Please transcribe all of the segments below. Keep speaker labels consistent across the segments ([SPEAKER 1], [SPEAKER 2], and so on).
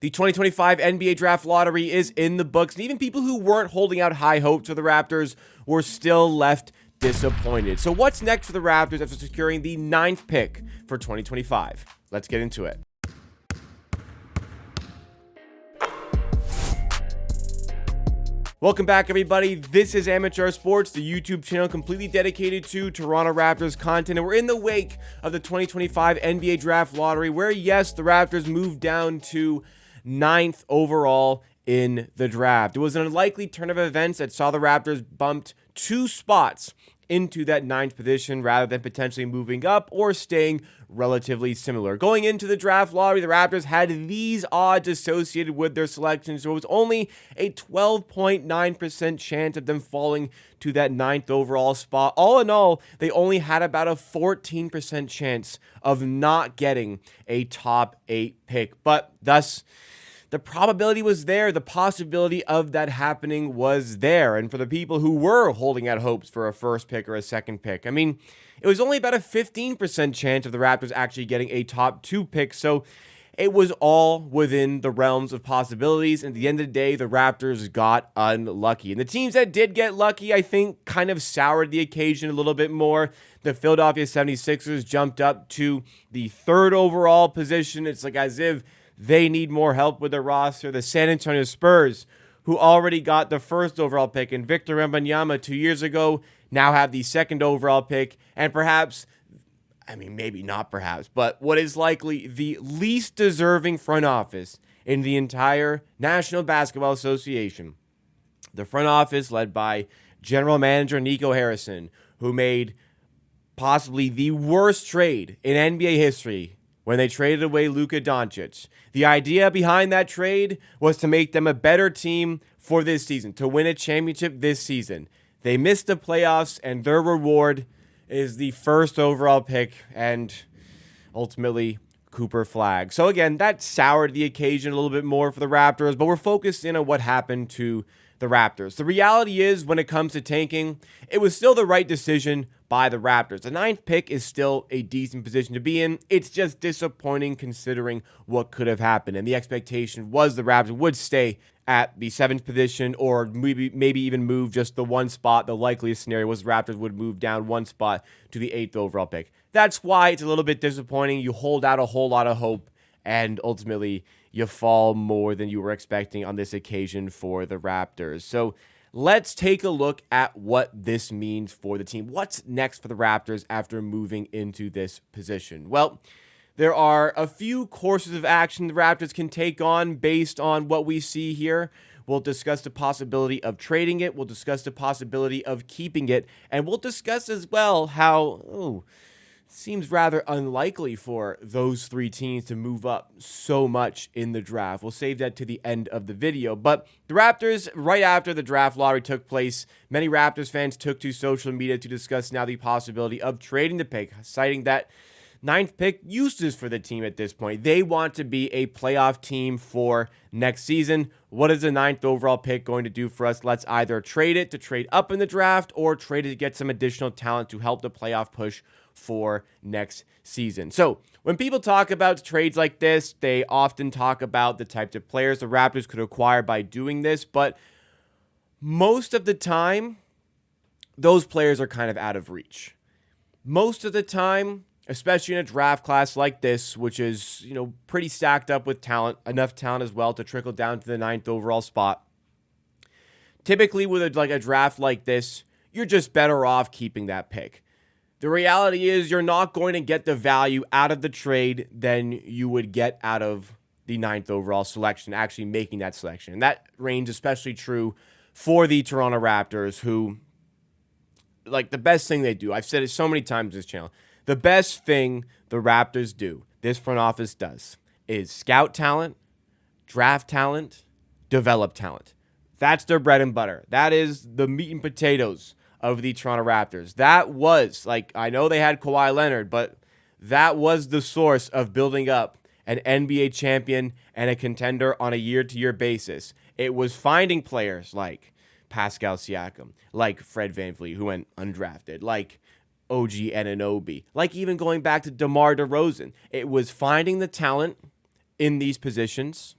[SPEAKER 1] The 2025 NBA Draft Lottery is in the books, and even people who weren't holding out high hopes for the Raptors were still left disappointed. So what's next for the Raptors after securing the 9th pick for 2025? Let's get into it. Welcome back, everybody. This is Amateur Sports, the YouTube channel completely dedicated to Toronto Raptors content, and we're in the wake of the 2025 NBA Draft Lottery, where, yes, the Raptors moved down to 9th overall in the draft. It was an unlikely turn of events that saw the Raptors bumped 2 spots into that 9th position rather than potentially moving up or staying relatively similar. Going into the draft lottery, the Raptors had these odds associated with their selection, so it was only a 12.9% chance of them falling to that 9th overall spot. All in all, they only had about a 14% chance of not getting a top 8 pick, but thus the probability was there. The possibility of that happening was there. And for the people who were holding out hopes for a first pick or a second pick, I mean, it was only about a 15% chance of the Raptors actually getting a top 2 pick. So it was all within the realms of possibilities. And at the end of the day, the Raptors got unlucky. And the teams that did get lucky, I think, kind of soured the occasion a little bit more. The Philadelphia 76ers jumped up to the 3rd overall position. It's like as if they need more help with their roster. The San Antonio Spurs, who already got the 1st overall pick in Victor Wembanyama 2 years ago, now have the 2nd overall pick, and perhaps, I mean, maybe not perhaps, but what is likely the least deserving front office in the entire National Basketball Association. The front office led by General Manager Nico Harrison, who made possibly the worst trade in NBA history when they traded away Luka Doncic. The idea behind that trade was to make them a better team for this season, to win a championship this season. They missed the playoffs, and their reward is the 1st overall pick and ultimately Cooper Flag. So again, that soured the occasion a little bit more for the Raptors, but we're focused in on what happened to the Raptors. The reality is, when it comes to tanking, it was still the right decision by the Raptors. The 9th pick is still a decent position to be in. It's just disappointing considering what could have happened. And the expectation was the Raptors would stay at the 7th position or maybe even move just the 1 spot. The likeliest scenario was the Raptors would move down 1 spot to the 8th overall pick. That's why it's a little bit disappointing. You hold out a whole lot of hope, and ultimately you fall more than you were expecting on this occasion for the Raptors. So let's take a look at what this means for the team. What's next for the Raptors after moving into this position? Well, there are a few courses of action the Raptors can take on based on what we see here. We'll discuss the possibility of trading it. We'll discuss the possibility of keeping it. And we'll discuss as well how, seems rather unlikely for those 3 teams to move up so much in the draft. We'll save that to the end of the video. But the Raptors, right after the draft lottery took place, many Raptors fans took to social media to discuss now the possibility of trading the pick, citing that 9th pick uses for the team at this point. They want to be a playoff team for next season. What is the 9th overall pick going to do for us? Let's either trade it to trade up in the draft or trade it to get some additional talent to help the playoff push for next season. So when people talk about trades like this, they often talk about the types of players the Raptors could acquire by doing this, but most of the time, those players are kind of out of reach. Most of the time, especially in a draft class like this, which is, pretty stacked up with talent, enough talent as well to trickle down to the 9th overall spot. Typically with a draft like this, you're just better off keeping that pick. The reality is you're not going to get the value out of the trade than you would get out of the 9th overall selection, actually making that selection. And that reigns especially true for the Toronto Raptors, who, the best thing they do, I've said it so many times on this channel, the best thing the Raptors do, this front office does, is scout talent, draft talent, develop talent. That's their bread and butter. That is the meat and potatoes of the Toronto Raptors. That was, I know they had Kawhi Leonard, but that was the source of building up an NBA champion and a contender on a year-to-year basis. It was finding players like Pascal Siakam, like Fred VanVleet, who went undrafted, like OG Anunoby, like even going back to DeMar DeRozan. It was finding the talent in these positions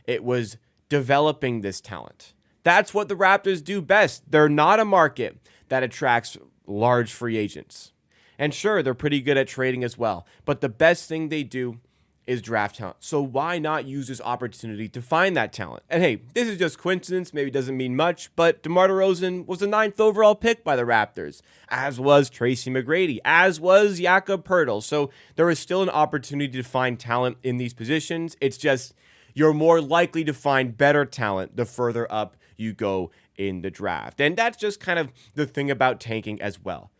[SPEAKER 1] It was developing this talent. That's what the Raptors do best. They're not a market that attracts large free agents. And sure, they're pretty good at trading as well. But the best thing they do is draft talent. So why not use this opportunity to find that talent? And hey, this is just coincidence, maybe doesn't mean much, but DeMar DeRozan was the 9th overall pick by the Raptors, as was Tracy McGrady, as was Jakob Poeltl. So there is still an opportunity to find talent in these positions. It's just you're more likely to find better talent the further up you go in the draft. And that's just kind of the thing about tanking as well.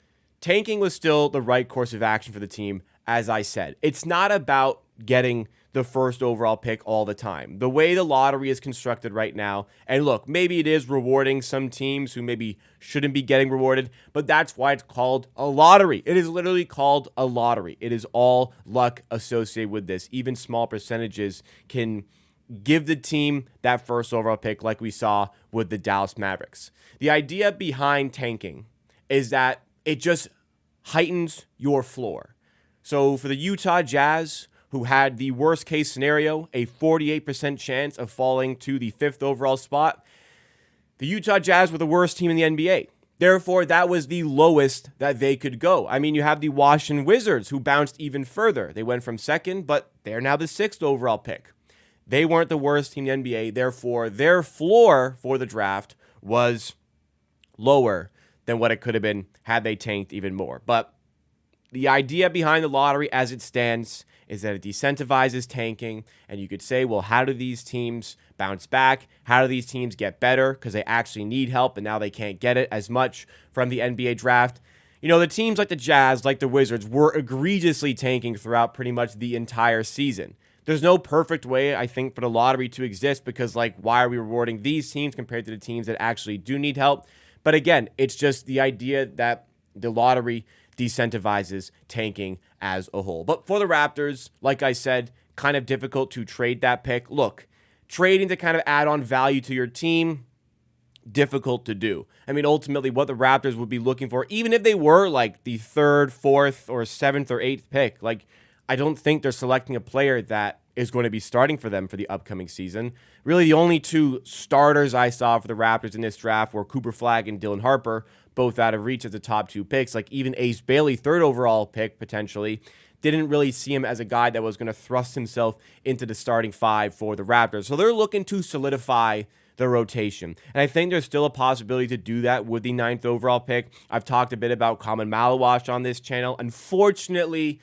[SPEAKER 1] Tanking was still the right course of action for the team, as I said. It's not about getting the first overall pick all the time. The way the lottery is constructed right now, and look, maybe it is rewarding some teams who maybe shouldn't be getting rewarded, but that's why it's called a lottery. It is literally called a lottery. It is all luck associated with this. Even small percentages can give the team that first overall pick like we saw with the Dallas Mavericks. The idea behind tanking is that it just heightens your floor. So for the Utah Jazz, who had the worst case scenario, a 48% chance of falling to the 5th overall spot, the Utah Jazz were the worst team in the NBA. Therefore, that was the lowest that they could go. I mean, you have the Washington Wizards, who bounced even further. They went from 2nd, but they're now the 6th overall pick. They weren't the worst team in the NBA. Therefore, their floor for the draft was lower than what it could have been had they tanked even more. But the idea behind the lottery as it stands is that it decentivizes tanking, and you could say, well, how do these teams bounce back? How do these teams get better? Because they actually need help, and now they can't get it as much from the NBA draft. You know, the teams like the Jazz, like the Wizards, were egregiously tanking throughout pretty much the entire season. There's no perfect way, I think, for the lottery to exist because, like, why are we rewarding these teams compared to the teams that actually do need help? But again, it's just the idea that the lottery decentivizes tanking as a whole. But for the Raptors, like I said, kind of difficult to trade that pick. Look, trading to kind of add on value to your team, difficult to do. I mean, ultimately, what the Raptors would be looking for, even if they were like the 3rd, 4th, or 7th or 8th pick, like, I don't think they're selecting a player that is going to be starting for them for the upcoming season. Really, the only 2 starters I saw for the Raptors in this draft were Cooper Flagg and Dylan Harper, both out of reach as the top 2 picks. Like even Ace Bailey, 3rd overall pick potentially, didn't really see him as a guy that was going to thrust himself into the starting 5 for the Raptors. So they're looking to solidify the rotation. And I think there's still a possibility to do that with the 9th overall pick. I've talked a bit about Common Malawash on this channel. Unfortunately,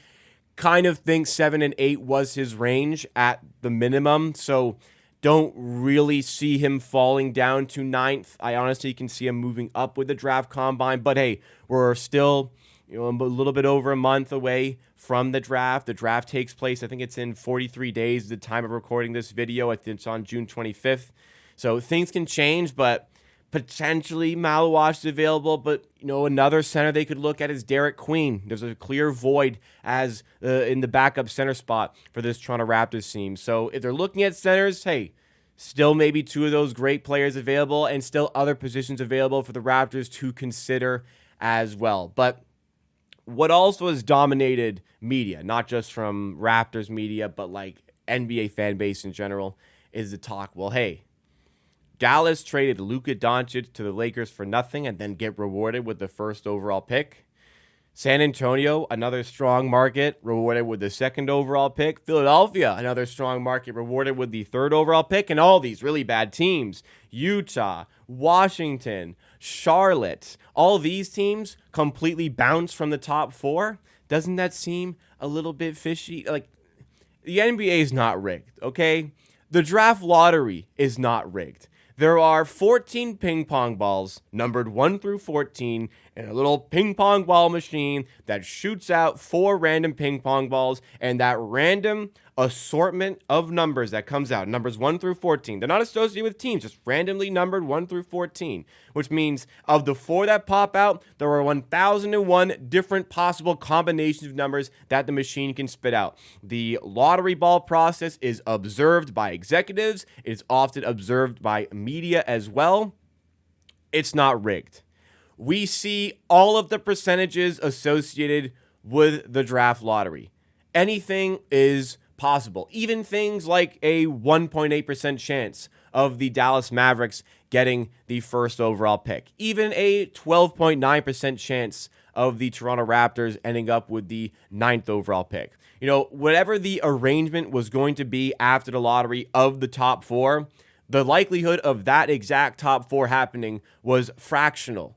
[SPEAKER 1] kind of think 7 and 8 was his range at the minimum. So don't really see him falling down to 9th. I honestly can see him moving up with the draft combine. But hey, we're still a little bit over a month away from the draft. The draft takes place, I think it's in 43 days, the time of recording this video. I think it's on June 25th. So things can change, but potentially Malawash is available, but another center they could look at is Derek Queen. There's a clear void as in the backup center spot for this Toronto Raptors team. So if they're looking at centers, hey, still maybe 2 of those great players available and still other positions available for the Raptors to consider as well. But what also has dominated media, not just from Raptors media, but like NBA fan base in general, is the talk, well, hey, Dallas traded Luka Doncic to the Lakers for nothing and then get rewarded with the 1st overall pick. San Antonio, another strong market, rewarded with the 2nd overall pick. Philadelphia, another strong market, rewarded with the 3rd overall pick. And all these really bad teams, Utah, Washington, Charlotte, all these teams completely bounced from the top 4. Doesn't that seem a little bit fishy? Like, the NBA is not rigged, okay? The draft lottery is not rigged. There are 14 ping pong balls, numbered 1 through 14, in a little ping pong ball machine that shoots out 4 random ping pong balls, and that random assortment of numbers that comes out, numbers 1 through 14. They're not associated with teams, just randomly numbered 1 through 14, which means of the 4 that pop out, there are 1,001 different possible combinations of numbers that the machine can spit out. The lottery ball process is observed by executives. It's often observed by media as well. It's not rigged. We see all of the percentages associated with the draft lottery. Anything is possible. Even things like a 1.8% chance of the Dallas Mavericks getting the first overall pick. Even a 12.9% chance of the Toronto Raptors ending up with the 9th overall pick. You know, whatever the arrangement was going to be after the lottery of the top 4, the likelihood of that exact top 4 happening was fractional.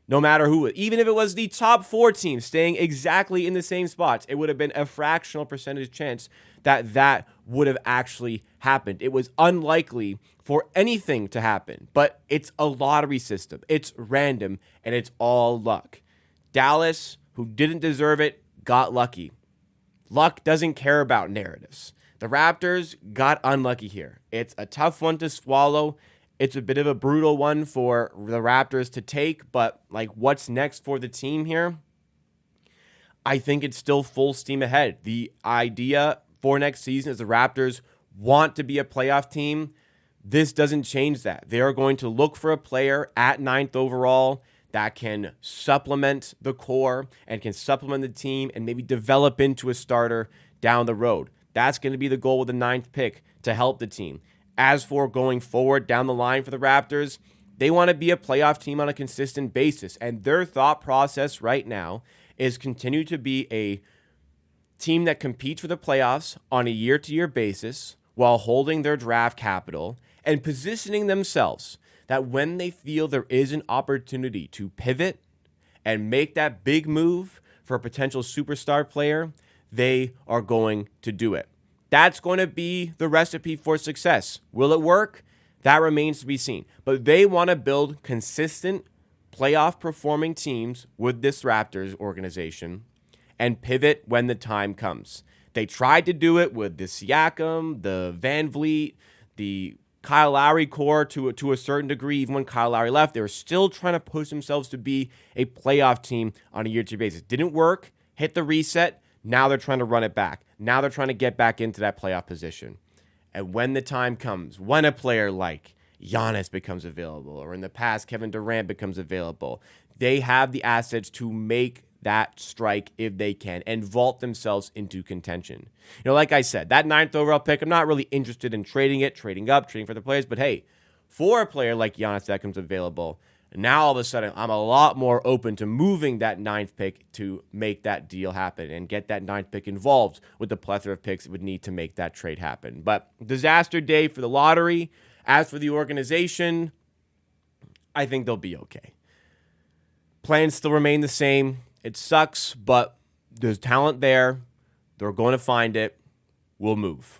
[SPEAKER 1] No matter who, even if it was the top 4 teams staying exactly in the same spots, it would have been a fractional percentage chance that that would have actually happened. It was unlikely for anything to happen, but it's a lottery system. It's random, and it's all luck. Dallas, who didn't deserve it, got lucky. Luck doesn't care about narratives. The Raptors got unlucky here. It's a tough one to swallow. It's a bit of a brutal one for the Raptors to take, but like, what's next for the team here? I think it's still full steam ahead. The idea for next season is the Raptors want to be a playoff team. This doesn't change that. They are going to look for a player at 9th overall that can supplement the core and can supplement the team and maybe develop into a starter down the road. That's going to be the goal with the 9th pick, to help the team. As for going forward down the line for the Raptors, they want to be a playoff team on a consistent basis. And their thought process right now is continue to be a team that competes for the playoffs on a year-to-year basis while holding their draft capital and positioning themselves that when they feel there is an opportunity to pivot and make that big move for a potential superstar player, they are going to do it. That's going to be the recipe for success. Will it work? That remains to be seen. But they want to build consistent playoff performing teams with this Raptors organization and pivot when the time comes. They tried to do it with the Siakam, the Van Vliet, the Kyle Lowry core to a certain degree. Even when Kyle Lowry left, they were still trying to push themselves to be a playoff team on a year-to-year basis. Didn't work. Hit the reset. Now they're trying to run it back. Now they're trying to get back into that playoff position. And when the time comes, when a player like Giannis becomes available, or in the past, Kevin Durant becomes available, they have the assets to make that strike if they can and vault themselves into contention. You know, like I said, that 9th overall pick, I'm not really interested in trading it, trading up, trading for the players. But hey, for a player like Giannis that comes available, now all of a sudden I'm a lot more open to moving that 9th pick to make that deal happen and get that 9th pick involved with the plethora of picks it would need to make that trade happen. But disaster day for the lottery. As for the organization, I think they'll be okay. Plans still remain the same. It sucks, but there's talent there. They're going to find it. We'll move.